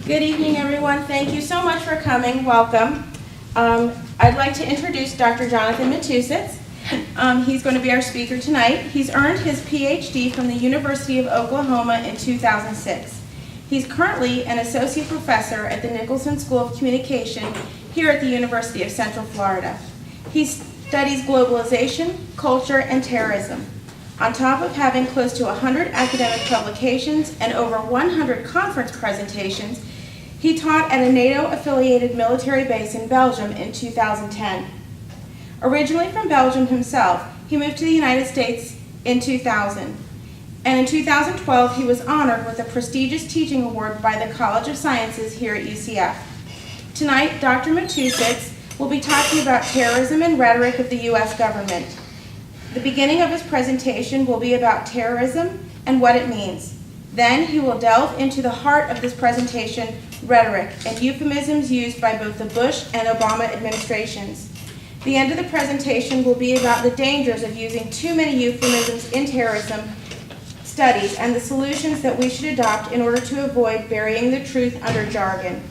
Good evening, everyone. Thank you so much for coming. Welcome. I'd like to introduce Dr. Jonathan Matusitz. He's going to be our speaker tonight. He's earned his PhD from the University of Oklahoma in 2006. He's currently an associate professor at the Nicholson School of Communication here at the University of Central Florida. He studies globalization, culture, and terrorism. On top of having close to 100 academic publications and over 100 conference presentations, he taught at a NATO-affiliated military base in Belgium in 2010. Originally from Belgium himself, he moved to the United States in 2000. And in 2012, he was honored with a prestigious teaching award by the College of Sciences here at UCF. Tonight, Dr. Matusitz will be talking about terrorism and rhetoric of the U.S. government. The beginning of his presentation will be about terrorism and what it means. Then he will delve into the heart of this presentation, rhetoric, and euphemisms used by both the Bush and Obama administrations. The end of the presentation will be about the dangers of using too many euphemisms in terrorism studies and the solutions that we should adopt in order to avoid burying the truth under jargon.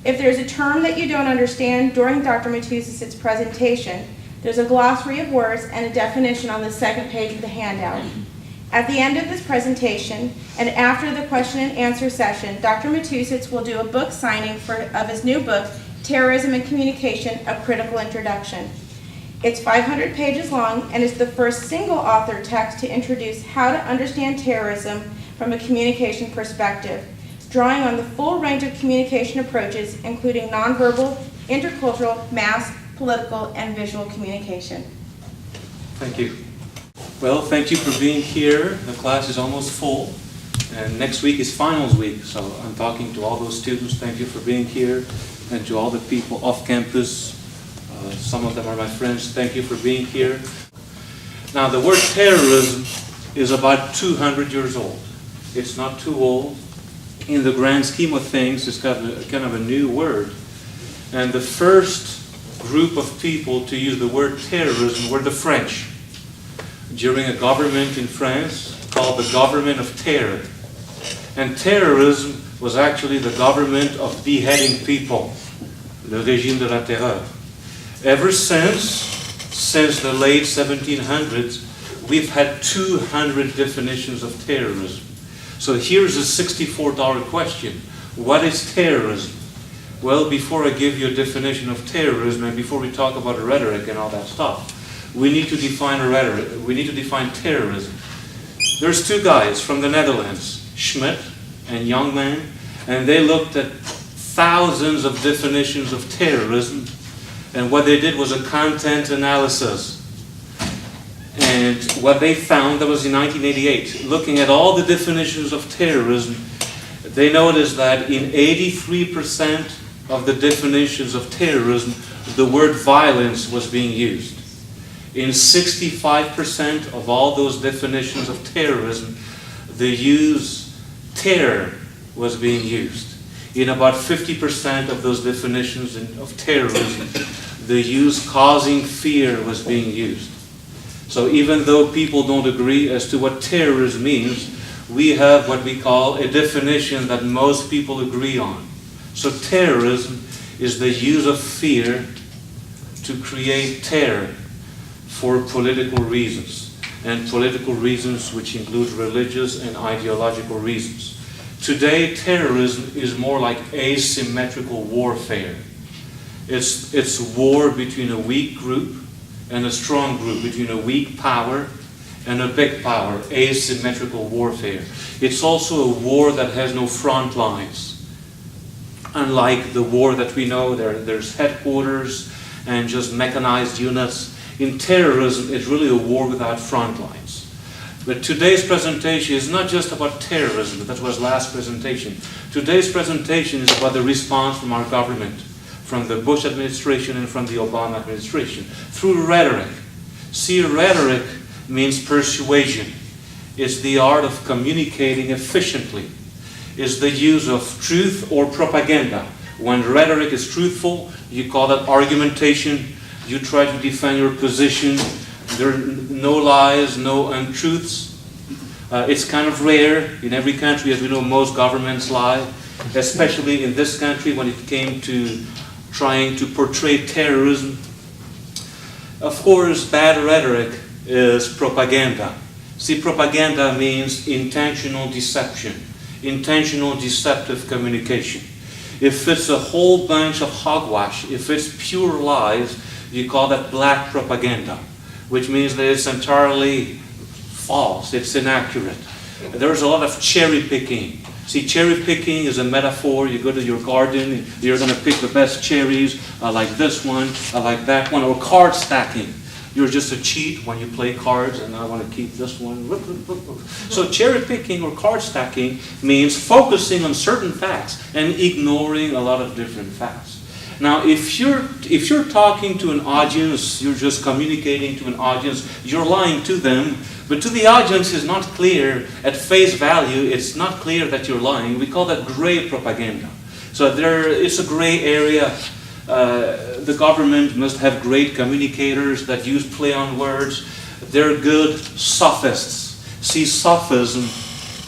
If there's a term that you don't understand during Dr. Matusitz's presentation, there's a glossary of words and a definition on the second page of the handout. At the end of this presentation, and after the question and answer session, Dr. Matusitz will do a book signing of his new book, Terrorism and Communication, A Critical Introduction. It's 500 pages long and is the first single-author text to introduce how to understand terrorism from a communication perspective, drawing on the full range of communication approaches, including nonverbal, intercultural, mass, political, and visual communication. Thank you. Well, thank you for being here. The class is almost full, and next week is finals week, so I'm talking to all those students. Thank you for being here, and to all the people off campus. Some of them are my friends. Thank you for being here. Now, the word terrorism is about 200 years old. It's not too old. In the grand scheme of things, it's kind of a new word. And the first group of people to use the word terrorism were the French, during a government in France called the Government of Terror. And terrorism was actually the government of beheading people, le régime de la terreur. Ever since the late 1700s, we've had 200 definitions of terrorism. So here's a $64 question. What is terrorism? Well, before I give you a definition of terrorism and before we talk about rhetoric and all that stuff, we need to define rhetoric. We need to define terrorism. There's two guys from the Netherlands, Schmidt and Youngman, and they looked at thousands of definitions of terrorism, and what they did was a content analysis. And what they found, that was in 1988, looking at all the definitions of terrorism, they noticed that in 83% of the definitions of terrorism, the word violence was being used. In 65% of all those definitions of terrorism, the use terror was being used. In about 50% of those definitions of terrorism, the use causing fear was being used. So even though people don't agree as to what terrorism means, we have what we call a definition that most people agree on. So terrorism is the use of fear to create terror for political reasons, and political reasons which include religious and ideological reasons. Today, terrorism is more like asymmetrical warfare. It's war between a weak group and a strong group, between a weak power and a big power, asymmetrical warfare. It's also a war that has no front lines. Unlike the war that we know, there's headquarters and just mechanized units. In terrorism, it's really a war without front lines. But today's presentation is not just about terrorism, that was last presentation. Today's presentation is about the response from our government, from the Bush administration and from the Obama administration, through rhetoric. See, rhetoric means persuasion. It's the art of communicating efficiently. It's the use of truth or propaganda. When rhetoric is truthful, you call that argumentation. You try to defend your position. There are no lies, no untruths. It's kind of rare. In every country, as we know, most governments lie. especially in this country when it came to trying to portray terrorism. Of course, bad rhetoric is propaganda. See, propaganda means intentional deception, intentional deceptive communication. If it's a whole bunch of hogwash, if it's pure lies, you call that black propaganda, which means that it's entirely false, it's inaccurate. There's a lot of cherry picking. See, cherry picking is a metaphor. You go to your garden, you're going to pick the best cherries. I like this one, I like that one. Or card stacking. You're just a cheat when you play cards, and I want to keep this one. So cherry picking or card stacking means focusing on certain facts and ignoring a lot of different facts. Now, if you're talking to an audience, you're just communicating to an audience, you're lying to them, but to the audience it's not clear, at face value, it's not clear that you're lying. We call that gray propaganda. So it's a gray area. The government must have great communicators that use play on words. They're good sophists. See, sophism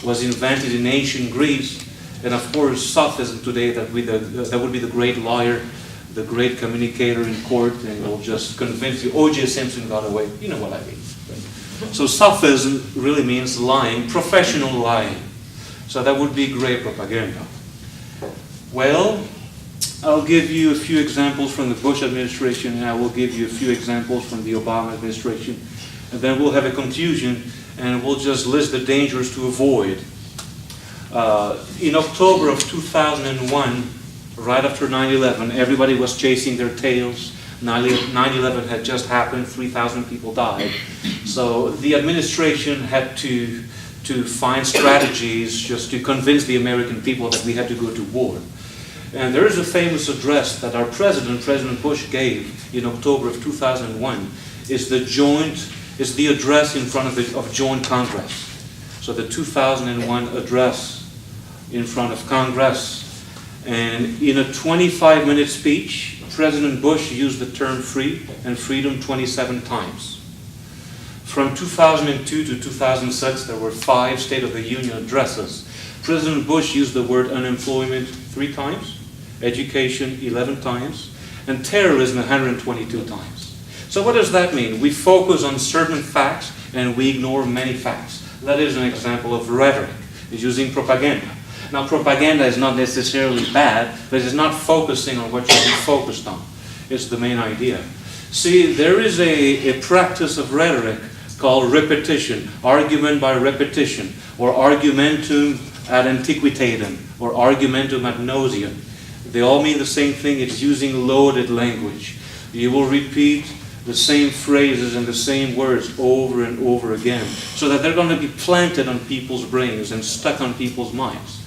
was invented in ancient Greece, and of course sophism today, that would be the great lawyer, the great communicator in court, and will just convince you, O.J. Simpson got away. You know what I mean. So sophism really means lying, professional lying. So that would be gray propaganda. Well, I'll give you a few examples from the Bush administration, and I will give you a few examples from the Obama administration. And then we'll have a conclusion, and we'll just list the dangers to avoid. In October of 2001, right after 9/11, everybody was chasing their tails. 9/11 had just happened, 3,000 people died. So the administration had to find strategies just to convince the American people that we had to go to war. And there is a famous address that our President Bush, gave in October of 2001. It's the address in front of Joint Congress. So the 2001 address in front of Congress. And in a 25-minute speech, President Bush used the term free and freedom 27 times. From 2002 to 2006, there were 5 State of the Union addresses. President Bush used the word unemployment 3 times, education 11 times, and terrorism 122 times. So what does that mean? We focus on certain facts and we ignore many facts. That is an example of rhetoric. It's using propaganda. Now, propaganda is not necessarily bad, but it's not focusing on what should be focused on. It's the main idea. See, there is a practice of rhetoric called repetition, argument by repetition, or argumentum ad antiquitatem, or argumentum ad nauseam. They all mean the same thing. It's using loaded language. You will repeat the same phrases and the same words over and over again, so that they're going to be planted on people's brains and stuck on people's minds.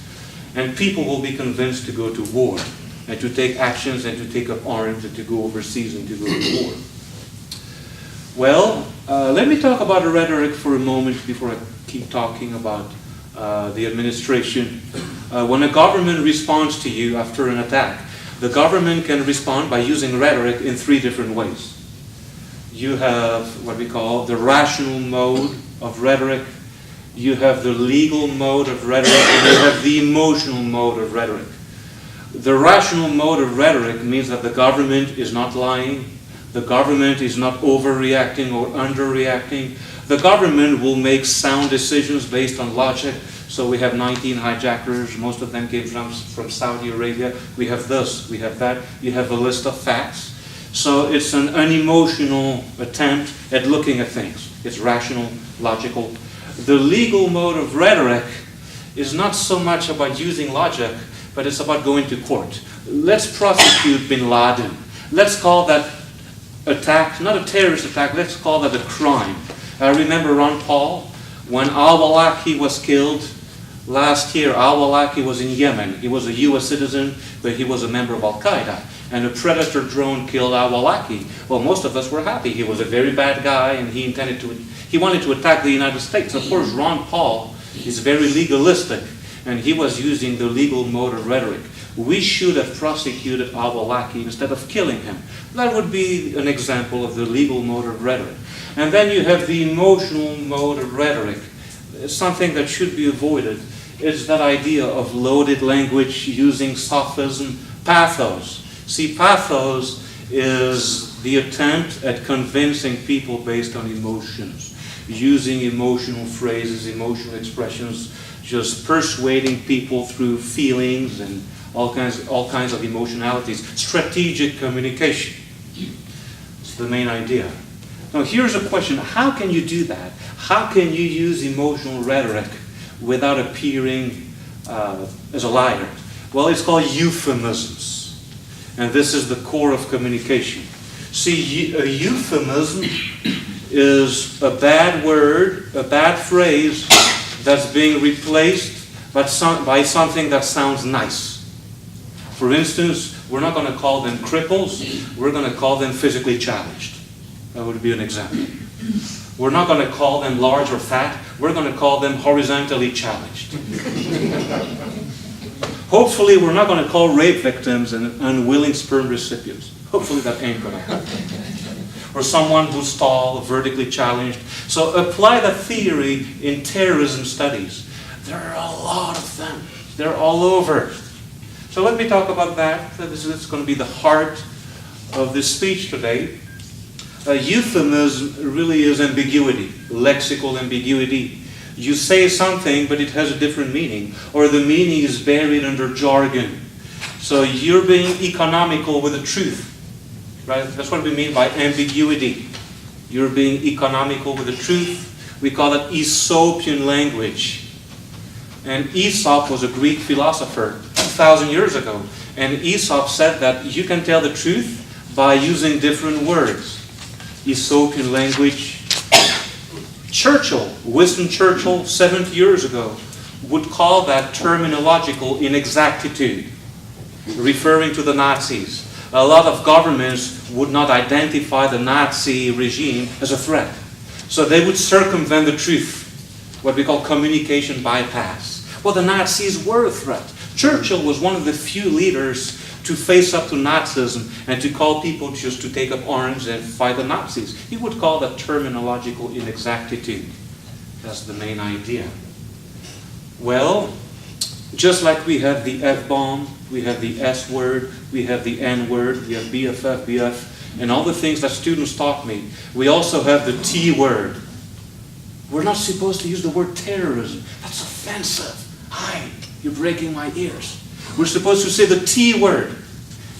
And people will be convinced to go to war, and to take actions, and to take up arms, and to go overseas, and to go to war. Well, let me talk about rhetoric for a moment before I keep talking about the administration. When a government responds to you after an attack, the government can respond by using rhetoric in 3 different ways. You have what we call the rational mode of rhetoric, you have the legal mode of rhetoric, and you have the emotional mode of rhetoric. The rational mode of rhetoric means that the government is not lying, the government is not overreacting or underreacting. The government will make sound decisions based on logic. So we have 19 hijackers, most of them came from Saudi Arabia. We have this, we have that. You have a list of facts. So it's an unemotional attempt at looking at things. It's rational, logical. The legal mode of rhetoric is not so much about using logic, but it's about going to court. Let's prosecute bin Laden. Let's call that attack, not a terrorist attack, let's call that a crime. I remember Ron Paul, when al-Awlaki was killed last year. Al-Awlaki was in Yemen. He was a U.S. citizen, but he was a member of Al-Qaeda. And a Predator drone killed al-Awlaki. Well, most of us were happy. He was a very bad guy, and he wanted to attack the United States. Of course, Ron Paul is very legalistic, and he was using the legal mode of rhetoric. We should have prosecuted al-Awlaki instead of killing him. That would be an example of the legal mode of rhetoric. And then you have the emotional mode of rhetoric. Something that should be avoided It's that idea of loaded language using sophism, pathos. See, pathos is the attempt at convincing people based on emotions, using emotional phrases, emotional expressions, just persuading people through feelings and all kinds of emotionalities. Strategic communication. It's the main idea. Now here's a question. How can you do that? How can you use emotional rhetoric without appearing as a liar? Well, it's called euphemisms. And this is the core of communication. See, a euphemism is a bad word, a bad phrase that's being replaced by something that sounds nice. For instance, we're not going to call them cripples, we're going to call them physically challenged. That would be an example. We're not going to call them large or fat, we're going to call them horizontally challenged. Hopefully we're not going to call rape victims and unwilling sperm recipients. Hopefully that ain't going to happen. Or someone who's tall, vertically challenged. So apply that theory in terrorism studies. There are a lot of them. They're all over. So let me talk about that. This is going to be the heart of this speech today. Euphemism really is ambiguity, lexical ambiguity. You say something, but it has a different meaning, or the meaning is buried under jargon. So you're being economical with the truth, right? That's what we mean by ambiguity. You're being economical with the truth. We call it Aesopian language. And Aesop was a Greek philosopher 2,000 years ago. And Aesop said that you can tell the truth by using different words. Aesopian language. Churchill, Winston Churchill, 70 years ago, would call that terminological inexactitude, referring to the Nazis. A lot of governments would not identify the Nazi regime as a threat. So they would circumvent the truth, what we call communication bypass. Well, the Nazis were a threat. Churchill was one of the few leaders to face up to Nazism and to call people just to take up arms and fight the Nazis. He would call that terminological inexactitude. That's the main idea. Well, just like we have the F-bomb, we have the S-word, we have the N-word, we have BFF, BF, and all the things that students taught me, we also have the T-word. We're not supposed to use the word terrorism. That's offensive. Hi, you're breaking my ears. We're supposed to say the T word.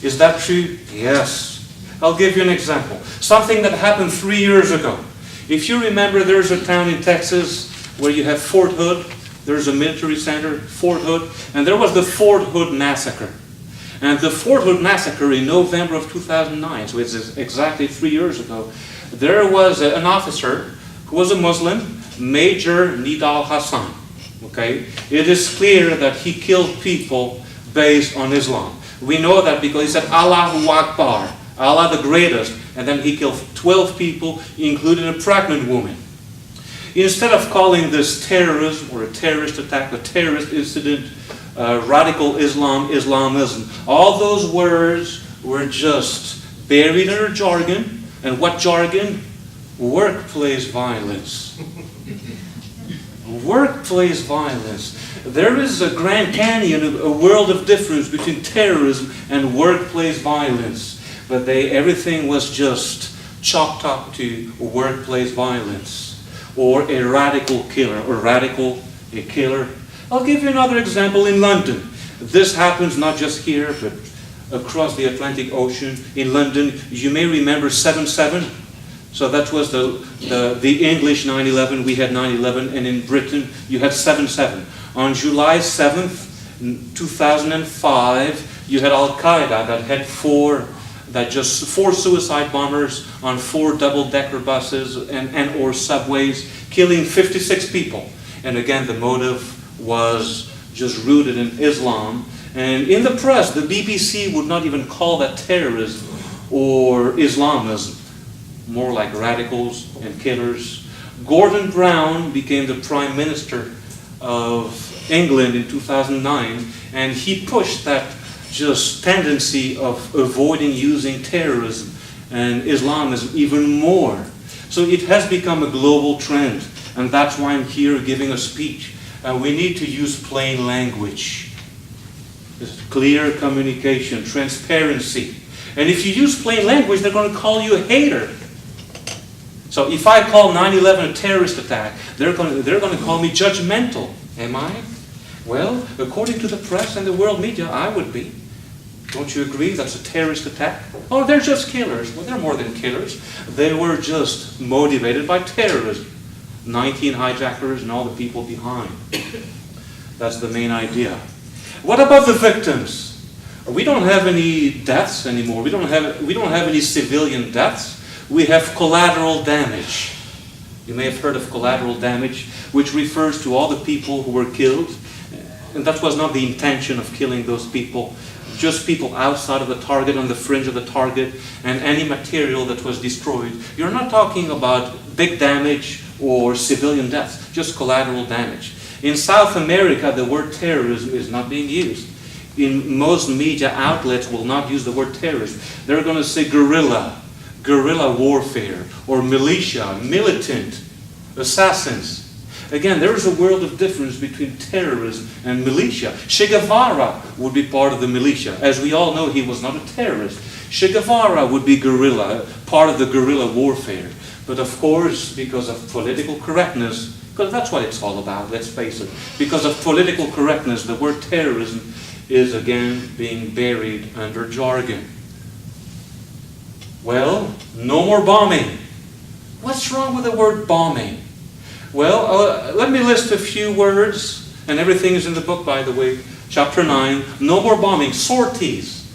Is that true? Yes. I'll give you an example. Something that happened 3 years ago. If you remember, there's a town in Texas where you have Fort Hood. There's a military center, Fort Hood. And there was the Fort Hood massacre. And the Fort Hood massacre in November of 2009, so it's exactly 3 years ago, there was an officer who was a Muslim, Major Nidal Hassan. Okay? It is clear that he killed people based on Islam. We know that because he said Allahu Akbar, Allah the greatest, and then he killed 12 people, including a pregnant woman. Instead of calling this terrorism or a terrorist attack, a terrorist incident, radical Islam, Islamism, all those words were just buried under jargon. And what jargon? Workplace violence. Workplace violence. There is a Grand Canyon, a world of difference between terrorism and workplace violence. But everything was just chalked up to workplace violence. Or a radical killer, or a killer. I'll give you another example in London. This happens not just here, but across the Atlantic Ocean. In London, you may remember 7/7. So that was the English 9/11, we had 9/11, and in Britain you had 7/7. On July 7th, 2005, you had Al-Qaeda that had four suicide bombers on 4 double-decker buses and or subways, killing 56 people. And again, the motive was just rooted in Islam. And in the press, the BBC would not even call that terrorism or Islamism. More like radicals and killers. Gordon Brown became the Prime Minister of England in 2009, and he pushed that just tendency of avoiding using terrorism and Islamism even more. So it has become a global trend, and that's why I'm here giving a speech. And we need to use plain language. There's clear communication, transparency. And if you use plain language, they're going to call you a hater. So if I call 9/11 a terrorist attack, they're going to call me judgmental. Am I? Well, according to the press and the world media, I would be. Don't you agree that's a terrorist attack? Oh, they're just killers. Well, they're more than killers. They were just motivated by terrorism. 19 hijackers and all the people behind. That's the main idea. What about the victims? We don't have any deaths anymore. We don't have any civilian deaths. We have collateral damage. You may have heard of collateral damage, which refers to all the people who were killed. And that was not the intention of killing those people. Just people outside of the target, on the fringe of the target, and any material that was destroyed. You're not talking about big damage or civilian deaths, just collateral damage. In South America, the word terrorism is not being used. In most media outlets will not use the word terrorism. They're going to say guerrilla warfare, or militia, militant, assassins. Again, there is a world of difference between terrorism and militia. Che Guevara would be part of the militia. As we all know, he was not a terrorist. Che Guevara would be guerrilla, part of the guerrilla warfare. But of course, because of political correctness, because that's what it's all about, let's face it. Because of political correctness, the word terrorism is again being buried under jargon. Well, no more bombing. What's wrong with the word bombing? Well, let me list a few words, and everything is in the book, by the way. Chapter 9, no more bombing. Sorties,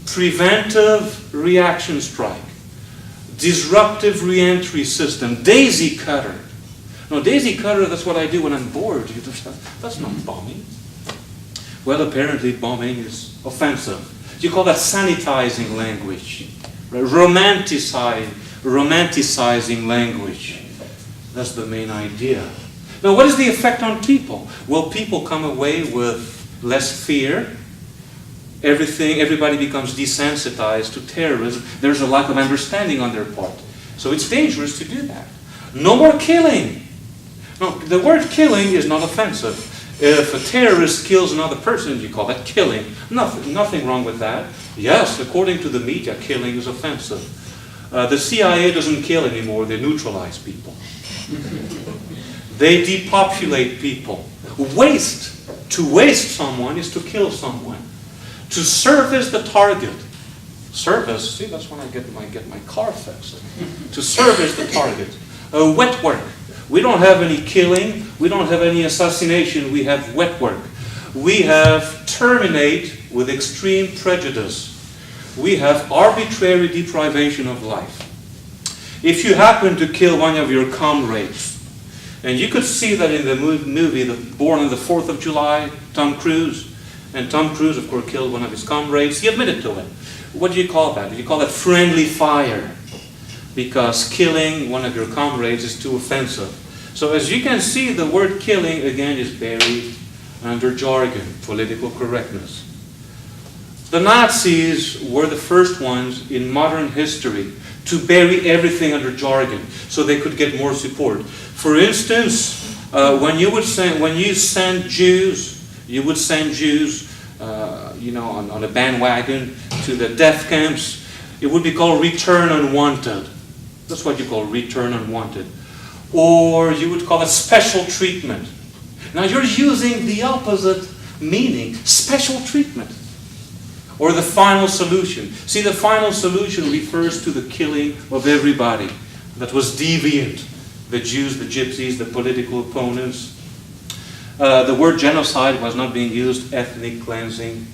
preventive reaction strike, disruptive reentry system, daisy cutter. No, daisy cutter, that's what I do when I'm bored. That's not bombing. Well, apparently bombing is offensive. You call that sanitizing language, romanticizing language. That's the main idea. Now, what is the effect on people? Well, people come away with less fear. Everybody becomes desensitized to terrorism. There's a lack of understanding on their part. So it's dangerous to do that. No more killing. No, the word killing is not offensive. If a terrorist kills another person, you call that killing. Nothing wrong with that. Yes, according to the media, killing is offensive. The CIA doesn't kill anymore. They neutralize people. They depopulate people. To waste someone is to kill someone. To service the target. Service, see, that's when I get my car fixed. To service the target. Wet work. We don't have any killing. We don't have any assassination. We have wet work. We have terminate with extreme prejudice. We have arbitrary deprivation of life. If you happen to kill one of your comrades, and you could see that in the movie Born on the 4th of July, Tom Cruise, and Tom Cruise, of course, killed one of his comrades. He admitted to it. What do you call that? Do you call that friendly fire? Because killing one of your comrades is too offensive. So as you can see, the word killing, again, is buried under jargon, political correctness. The Nazis were the first ones in modern history to bury everything under jargon so they could get more support. For instance, when you send Jews, on a bandwagon to the death camps, it would be called return unwanted. That's what you call return unwanted. Or you would call it special treatment. Now you're using the opposite meaning, special treatment. Or the final solution. See, the final solution refers to the killing of everybody that was deviant. The Jews, the Gypsies, the political opponents. The word genocide was not being used, ethnic cleansing.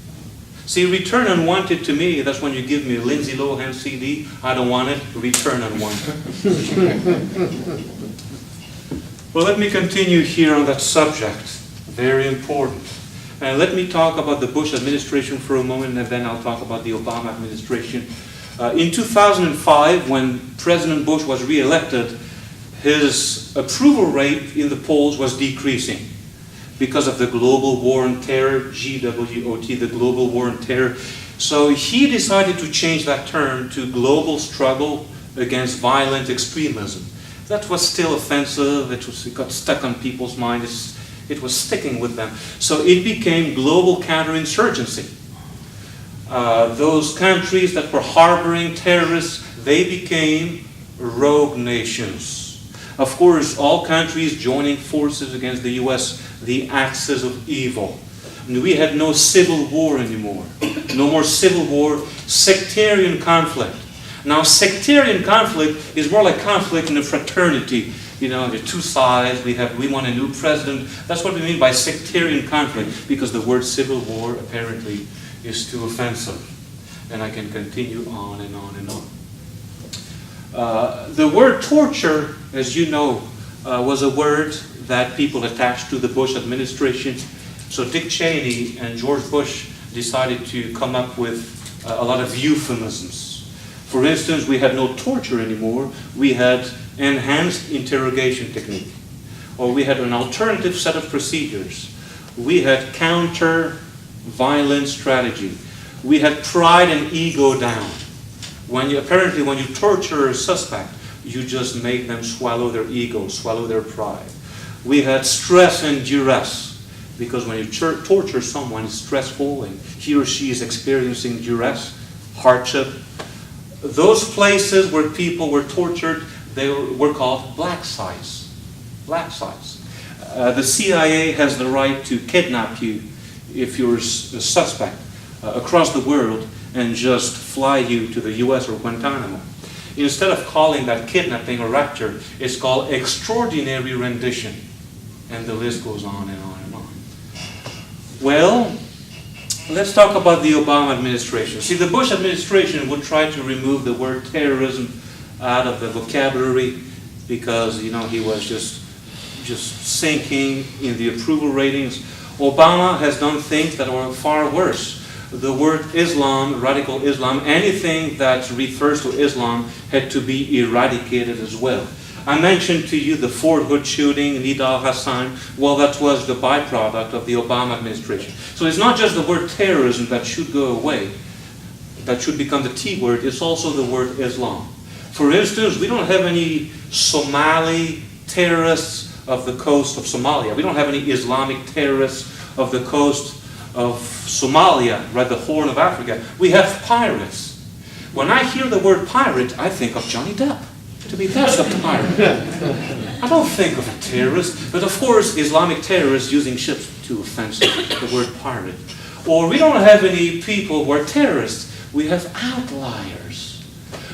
See, return unwanted to me, that's when you give me a Lindsay Lohan CD. I don't want it, return unwanted. Well, let me continue here on that subject. Very important. And let me talk about the Bush administration for a moment, and then I'll talk about the Obama administration. In 2005, when President Bush was re-elected, his approval rate in the polls was decreasing because of the global war on terror, GWOT, the global war on terror. So he decided to change that term to global struggle against violent extremism. That was still offensive. It got stuck on people's minds. It was sticking with them. So it became global counterinsurgency. Those countries that were harboring terrorists, they became rogue nations. Of course, all countries joining forces against the US, the axis of evil. And we had no civil war anymore. No more civil war, sectarian conflict. Now, sectarian conflict is more like conflict in a fraternity. You know, the two sides, we want a new president. That's what we mean by sectarian conflict, because the word civil war apparently is too offensive. And I can continue on and on and on. The word torture, as you know, was a word that people attached to the Bush administration. So Dick Cheney and George Bush decided to come up with a lot of euphemisms. For instance, we had no torture anymore. We had enhanced interrogation technique. Or we had an alternative set of procedures. We had counter-violent strategy. We had pride and ego down. Apparently when you torture a suspect, you just make them swallow their ego, swallow their pride. We had stress and duress. Because when you torture someone, it's stressful and he or she is experiencing duress, hardship. Those places where people were tortured, they were called black sites. Black sites. The CIA has the right to kidnap you if you're a suspect across the world and just fly you to the US or Guantanamo. Instead of calling that kidnapping or rapture, it's called extraordinary rendition. And the list goes on and on and on. Well, let's talk about the Obama administration. See, the Bush administration would try to remove the word terrorism out of the vocabulary because, you know, he was just sinking in the approval ratings. Obama has done things that are far worse. The word Islam, radical Islam, anything that refers to Islam had to be eradicated as well. I mentioned to you the Fort Hood shooting, Nida al-Hassan. Well, that was the byproduct of the Obama administration. So it's not just the word terrorism that should go away, that should become the T word, it's also the word Islam. For instance, we don't have any Somali terrorists of the coast of Somalia. We don't have any Islamic terrorists of the coast of Somalia, right, the Horn of Africa. We have pirates. When I hear the word pirate, I think of Johnny Depp. To me, that's a pirate. I don't think of a terrorist, but of course, Islamic terrorists using ships too offensive, the word pirate. Or we don't have any people who are terrorists. We have outliers.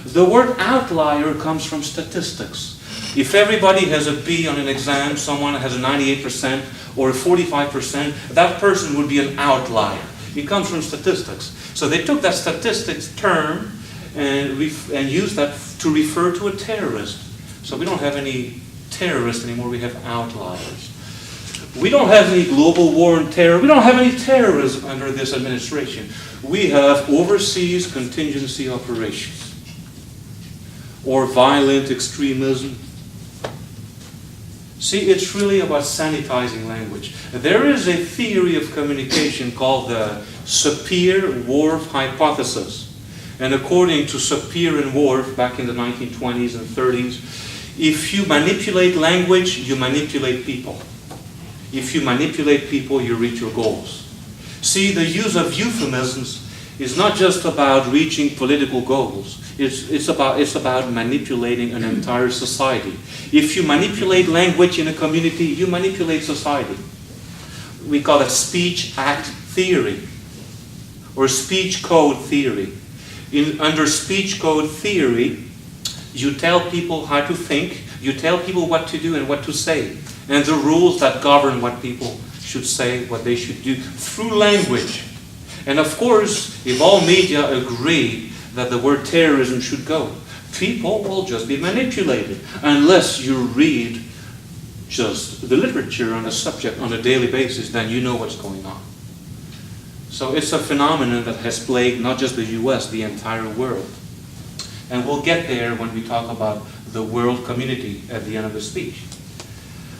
The word outlier comes from statistics. If everybody has a B on an exam, someone has a 98% or a 45%, that person would be an outlier. It comes from statistics. So they took that statistics term and used that to refer to a terrorist. So we don't have any terrorists anymore, we have outliers. We don't have any global war on terror. We don't have any terrorism under this administration. We have overseas contingency operations or violent extremism. See, it's really about sanitizing language. There is a theory of communication called the Sapir-Whorf hypothesis. And according to Sapir and Whorf, back in the 1920s and 30s, if you manipulate language, you manipulate people. If you manipulate people, you reach your goals. See, the use of euphemisms is not just about reaching political goals. It's about manipulating an entire society. If you manipulate language in a community, you manipulate society. We call it speech act theory or speech code theory. Under speech code theory, you tell people how to think, you tell people what to do and what to say, and the rules that govern what people should say, what they should do, through language. And of course, if all media agree that the word terrorism should go, people will just be manipulated unless you read just the literature on a subject on a daily basis, then you know what's going on. So it's a phenomenon that has plagued not just the US, the entire world. And we'll get there when we talk about the world community at the end of the speech.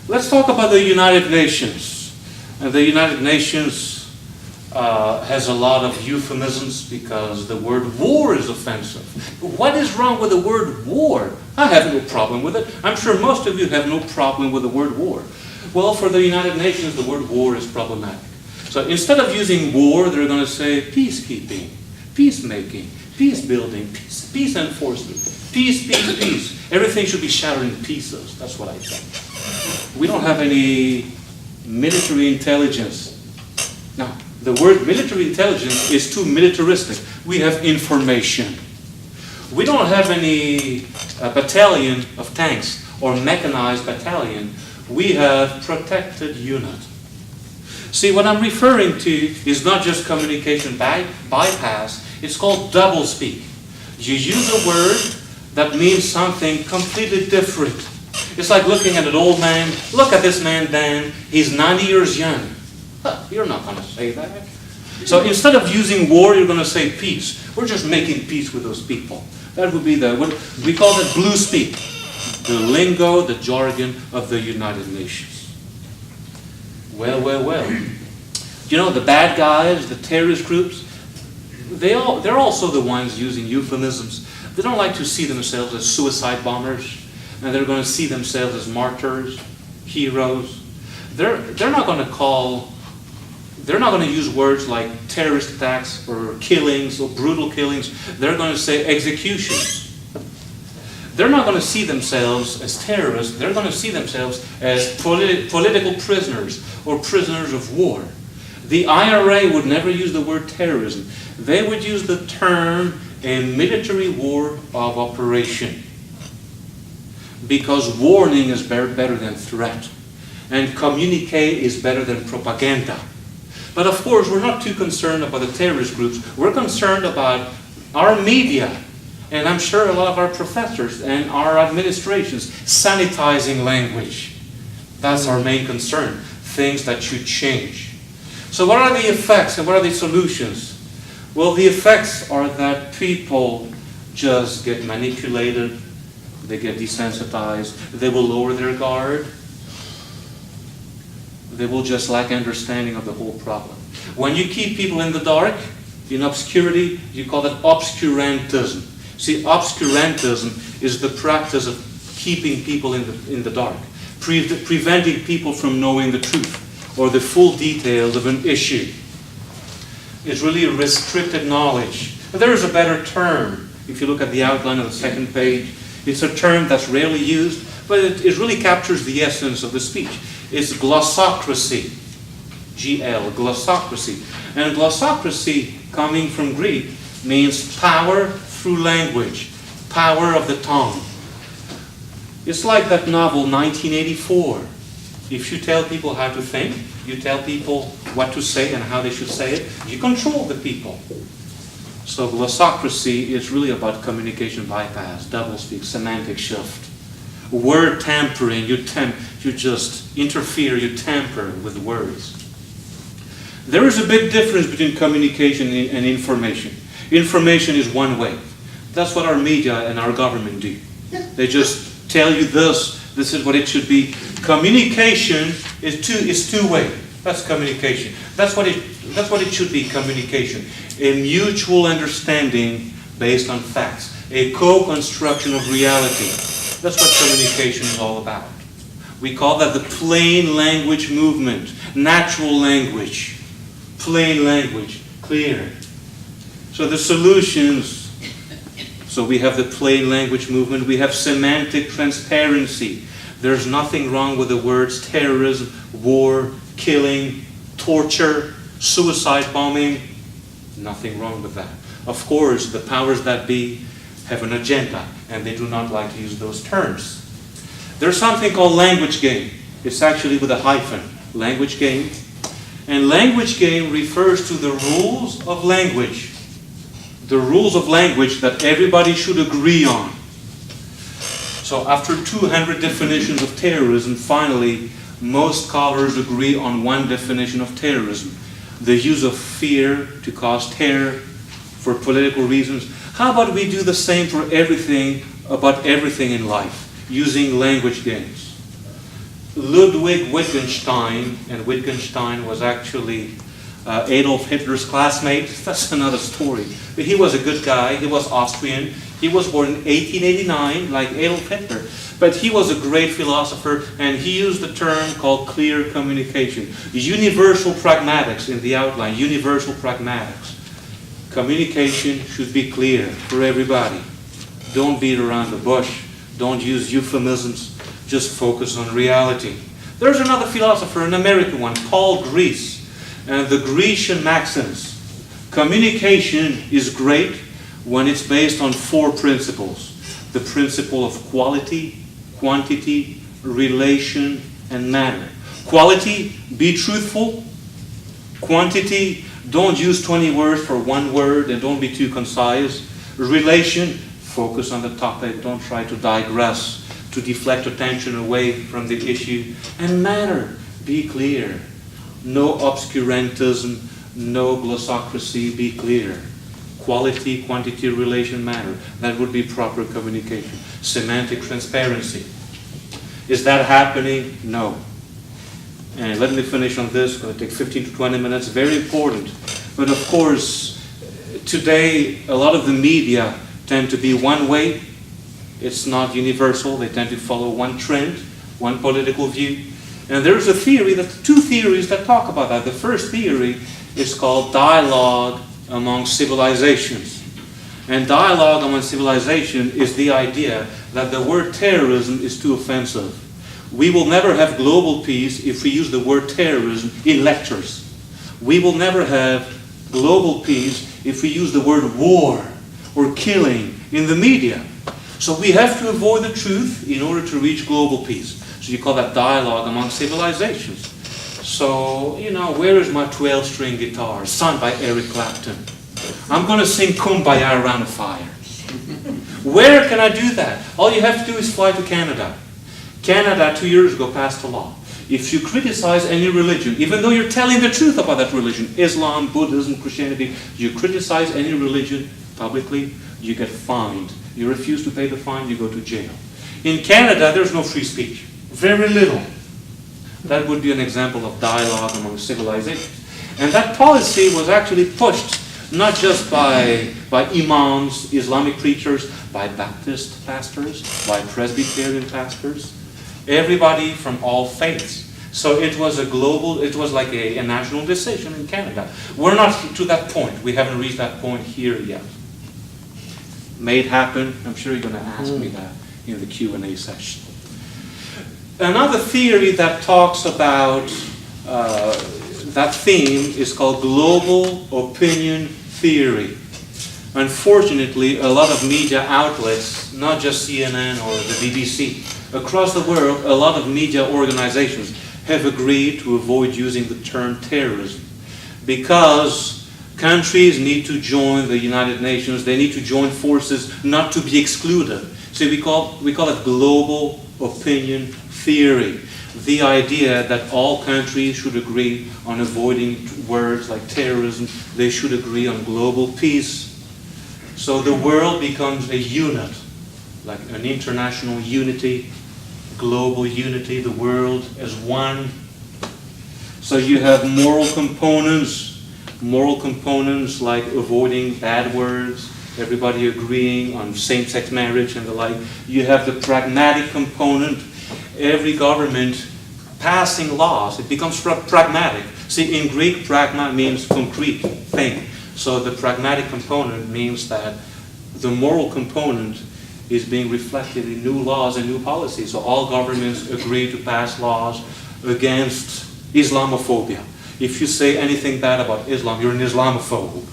Let's talk about the United Nations. And the United Nations has a lot of euphemisms because the word war is offensive. What is wrong with the word war? I have no problem with it. I'm sure most of you have no problem with the word war. Well, for the United Nations, the word war is problematic. So instead of using war, they're going to say peacekeeping, peacemaking, peace building, peace enforcement, peace. Everything should be shattered in pieces. That's what I think. We don't have any military intelligence. Now, the word military intelligence is too militaristic. We have information. We don't have any battalion of tanks or mechanized battalion. We have protected unit. See, what I'm referring to is not just communication bypass, it's called doublespeak. You use a word that means something completely different. It's like looking at an old man. Look at this man, Dan. He's 90 years young. Huh, you're not going to say that. So instead of using war, you're going to say peace. We're just making peace with those people. That would be we call it blue speak. The lingo, the jargon of the United Nations. Well. You know, the bad guys, the terrorist groups, they're also the ones using euphemisms. They don't like to see themselves as suicide bombers, and they're going to see themselves as martyrs, heroes. They're not going to use words like terrorist attacks or killings or brutal killings. They're going to say executions. They're not going to see themselves as terrorists. They're going to see themselves as political prisoners or prisoners of war. The IRA would never use the word terrorism. They would use the term a military war of operation. Because warning is better than threat. And communique is better than propaganda. But of course, we're not too concerned about the terrorist groups. We're concerned about our media. And I'm sure a lot of our professors and our administrations sanitizing language. That's our main concern. Things that should change. So what are the effects and what are the solutions? Well, the effects are that people just get manipulated. They get desensitized. They will lower their guard. They will just lack understanding of the whole problem. When you keep people in the dark, in obscurity, you call that obscurantism. See, obscurantism is the practice of keeping people in the dark, preventing people from knowing the truth or the full details of an issue. It's really restricted knowledge. But there is a better term. If you look at the outline of the second page, it's a term that's rarely used, but it really captures the essence of the speech. It's glossocracy. GL, glossocracy. And glossocracy, coming from Greek, means power through language, power of the tongue. It's like that novel 1984. If you tell people how to think, you tell people what to say and how they should say it, you control the people. So glossocracy is really about communication bypass, doublespeak, semantic shift. Word tampering, you just interfere, you tamper with words. There is a big difference between communication and information. Information is one way. That's what our media and our government do. They just tell you this is what it should be. Communication is two-way. That's communication. That's what it should be, communication. A mutual understanding based on facts. A co-construction of reality. That's what communication is all about. We call that the plain language movement. Natural language. Plain language. Clear. So the solutions, so we have the plain language movement, we have semantic transparency. There's nothing wrong with the words terrorism, war, killing, torture, suicide bombing. Nothing wrong with that. Of course, the powers that be have an agenda, and they do not like to use those terms. There's something called language game. It's actually with a hyphen, language game. And language game refers to the rules of language. The rules of language that everybody should agree on. So after 200 definitions of terrorism, finally, most scholars agree on one definition of terrorism. The use of fear to cause terror for political reasons. How about we do the same for everything, about everything in life, using language games? Ludwig Wittgenstein, and Wittgenstein was actually Adolf Hitler's classmate. That's another story. But he was a good guy. He was Austrian. He was born in 1889, like Adolf Hitler. But he was a great philosopher, and he used a term called clear communication. Universal pragmatics in the outline, universal pragmatics. Communication should be clear for everybody. Don't beat around the bush. Don't use euphemisms. Just focus on reality. There's another philosopher, an American one, Paul Greece, and the Grecian maxims. Communication is great when it's based on 4 principles. The principle of quality, quantity, relation, and manner. Quality, be truthful. Quantity, don't use 20 words for 1 word and don't be too concise. Relation, focus on the topic, don't try to digress, to deflect attention away from the issue. And manner, be clear. No obscurantism, no glossocracy, be clear. Quality, quantity, relation, manner. That would be proper communication. Semantic transparency. Is that happening? No. And let me finish on this. It's going to take 15 to 20 minutes. Very important. But of course, today, a lot of the media tend to be one way. It's not universal. They tend to follow one trend, one political view. And there's a theory, 2 theories that talk about that. The first theory is called dialogue among civilizations. And dialogue among civilization is the idea that the word terrorism is too offensive. We will never have global peace if we use the word terrorism in lectures. We will never have global peace if we use the word war or killing in the media. So we have to avoid the truth in order to reach global peace. So you call that dialogue among civilizations. So, where is my 12-string guitar, sung by Eric Clapton? I'm going to sing Kumbaya around a fire. Where can I do that? All you have to do is fly to Canada. Canada 2 years ago passed a law. If you criticize any religion, even though you're telling the truth about that religion, Islam, Buddhism, Christianity, you criticize any religion publicly, you get fined. You refuse to pay the fine, you go to jail. In Canada, there's no free speech. Very little. That would be an example of dialogue among civilizations. And that policy was actually pushed not just by imams, Islamic preachers, by Baptist pastors, by Presbyterian pastors, everybody from all faiths. So it was like a national decision in Canada. We're not to that point. We haven't reached that point here yet. May it happen. I'm sure you're going to ask me that in the Q&A session. Another theory that talks about that theme is called global opinion theory. Unfortunately, a lot of media outlets, not just CNN or the BBC, across the world, a lot of media organizations have agreed to avoid using the term terrorism because countries need to join the United Nations, they need to join forces not to be excluded. So we call it global opinion theory. The idea that all countries should agree on avoiding words like terrorism, they should agree on global peace. So the world becomes a unit, like an international unity, global unity, the world as one. So you have moral components like avoiding bad words, everybody agreeing on same-sex marriage and the like. You have the pragmatic component, every government passing laws, it becomes pragmatic. See, in Greek, pragma means concrete thing. So the pragmatic component means that the moral component is being reflected in new laws and new policies. So all governments agree to pass laws against Islamophobia. If you say anything bad about Islam, you're an Islamophobe.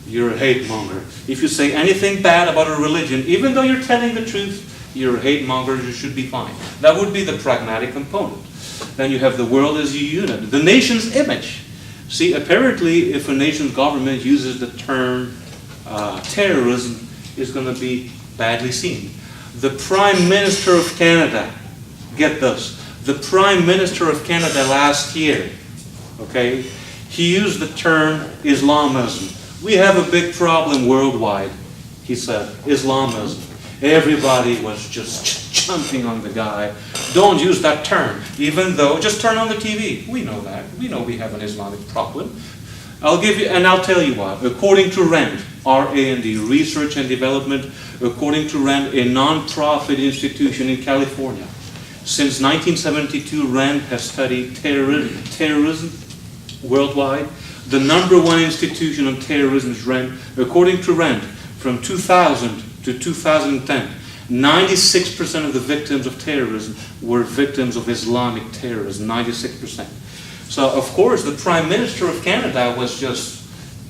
You're a hate monger. If you say anything bad about a religion, even though you're telling the truth, you're a hate monger, you should be fined. That would be the pragmatic component. Then you have the world as a unit. The nation's image. See, apparently, if a nation's government uses the term terrorism, it's going to be badly seen. The Prime Minister of Canada, get this, the Prime Minister of Canada last year, okay, he used the term Islamism. We have a big problem worldwide, he said, Islamism. Everybody was just jumping on the guy. Don't use that term, even though, just turn on the TV. We know that. We know we have an Islamic problem. I'll tell you what, according to Rand, R-A-N-D, Research and Development, according to RAND, a non-profit institution in California. Since 1972, RAND has studied terrorism worldwide. The #1 institution on terrorism is RAND. According to RAND, from 2000 to 2010, 96% of the victims of terrorism were victims of Islamic terrorism, 96%. So, of course, the Prime Minister of Canada was just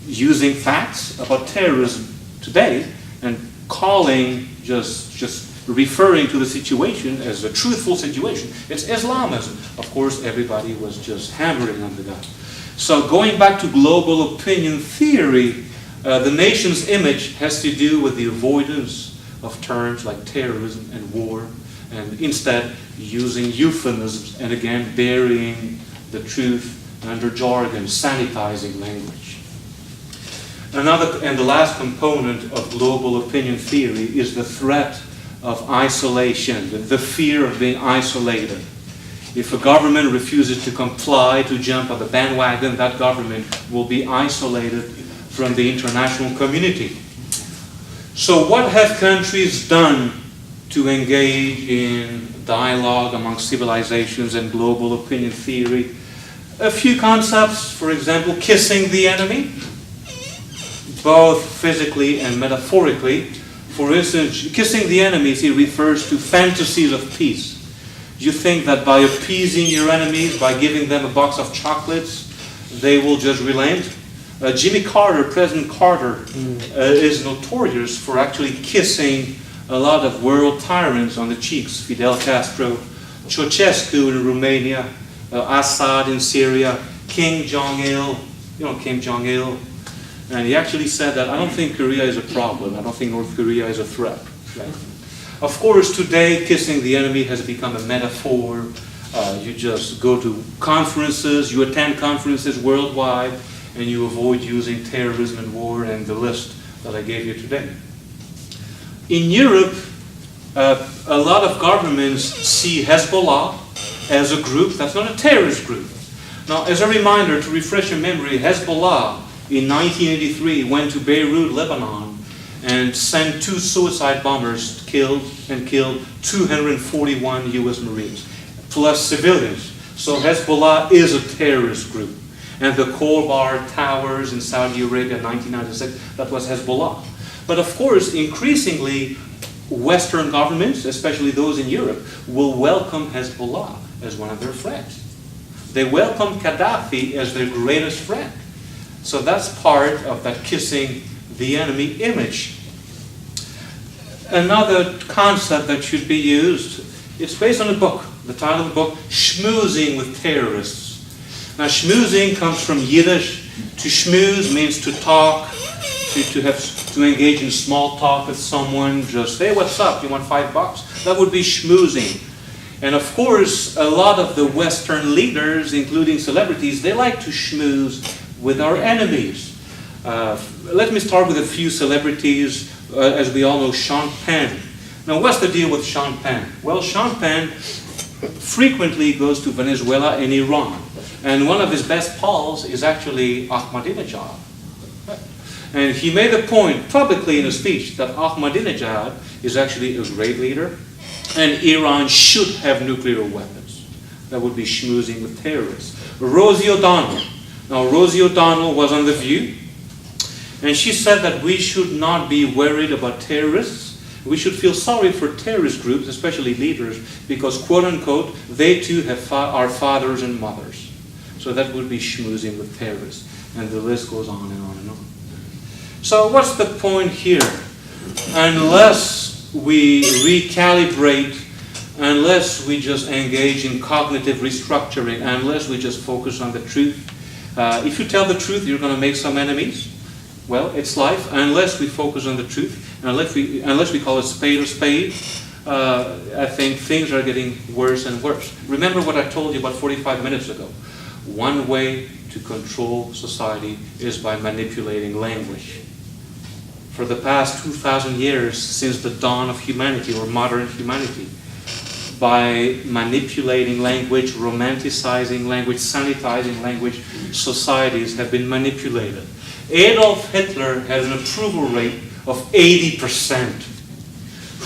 using facts about terrorism today and calling, just referring to the situation as a truthful situation. It's Islamism. Of course, everybody was just hammering on the guy. So going back to global opinion theory, the nation's image has to do with the avoidance of terms like terrorism and war, and instead using euphemisms and again burying the truth under jargon, sanitizing language. Another and the last component of global opinion theory is the threat of isolation, the fear of being isolated. If a government refuses to comply, to jump on the bandwagon, that government will be isolated from the international community. So what have countries done to engage in dialogue among civilizations and global opinion theory? A few concepts, for example, kissing the enemy, both physically and metaphorically. For instance, kissing the enemies, he refers to fantasies of peace. You think that by appeasing your enemies, by giving them a box of chocolates, they will just relent? Jimmy Carter, President Carter, is notorious for actually kissing a lot of world tyrants on the cheeks. Fidel Castro, Ceausescu in Romania, Assad in Syria, Kim Jong-il, Kim Jong-il. And he actually said that, I don't think Korea is a problem. I don't think North Korea is a threat. Right? Of course, today, kissing the enemy has become a metaphor. You just go to conferences, you attend conferences worldwide, and you avoid using terrorism and war and the list that I gave you today. In Europe, a lot of governments see Hezbollah as a group that's not a terrorist group. Now, as a reminder, to refresh your memory, Hezbollah in 1983 went to Beirut, Lebanon, and sent 2 suicide bombers, killed 241 US Marines, plus civilians. So Hezbollah is a terrorist group. And the Khobar towers in Saudi Arabia in 1996, that was Hezbollah. But of course, increasingly, Western governments, especially those in Europe, will welcome Hezbollah as one of their friends. They welcome Gaddafi as their greatest friend. So that's part of that kissing the enemy image. Another concept that should be used, it's based on a book. The title of the book, Schmoozing with Terrorists. Now, schmoozing comes from Yiddish. To schmooze means to talk, to engage in small talk with someone. Just, hey, what's up? You want $5? That would be schmoozing. And of course, a lot of the Western leaders, including celebrities, they like to schmooze with our enemies. Let me start with a few celebrities. As we all know, Sean Penn. Now, what's the deal with Sean Penn? Well, Sean Penn frequently goes to Venezuela and Iran. And one of his best pals is actually Ahmadinejad. And he made a point publicly in a speech that Ahmadinejad is actually a great leader and Iran should have nuclear weapons. That would be schmoozing with terrorists. Rosie O'Donnell. Now, Rosie O'Donnell was on The View, and she said that we should not be worried about terrorists. We should feel sorry for terrorist groups, especially leaders, because, quote unquote, they too are fathers and mothers. So that would be schmoozing with terrorists. And the list goes on and on and on. So what's the point here? Unless we recalibrate, unless we just engage in cognitive restructuring, unless we just focus on the truth, if you tell the truth, you're going to make some enemies. Well, it's life. Unless we focus on the truth, unless we call a spade, I think things are getting worse and worse. Remember what I told you about 45 minutes ago. One way to control society is by manipulating language. For the past 2,000 years, since the dawn of humanity or modern humanity, by manipulating language, romanticizing language, sanitizing language, societies have been manipulated. Adolf Hitler had an approval rate of 80%.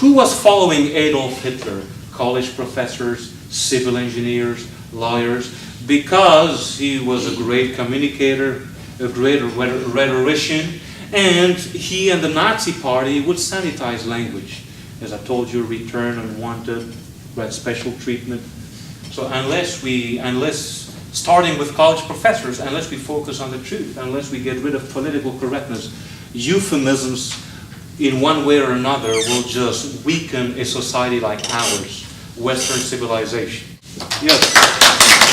Who was following Adolf Hitler? College professors, civil engineers, lawyers, because he was a great communicator, a great rhetorician, and he and the Nazi Party would sanitize language. As I told you, return unwanted, right, special treatment. So starting with college professors, unless we focus on the truth, unless we get rid of political correctness, euphemisms in one way or another will just weaken a society like ours, Western civilization. Yes.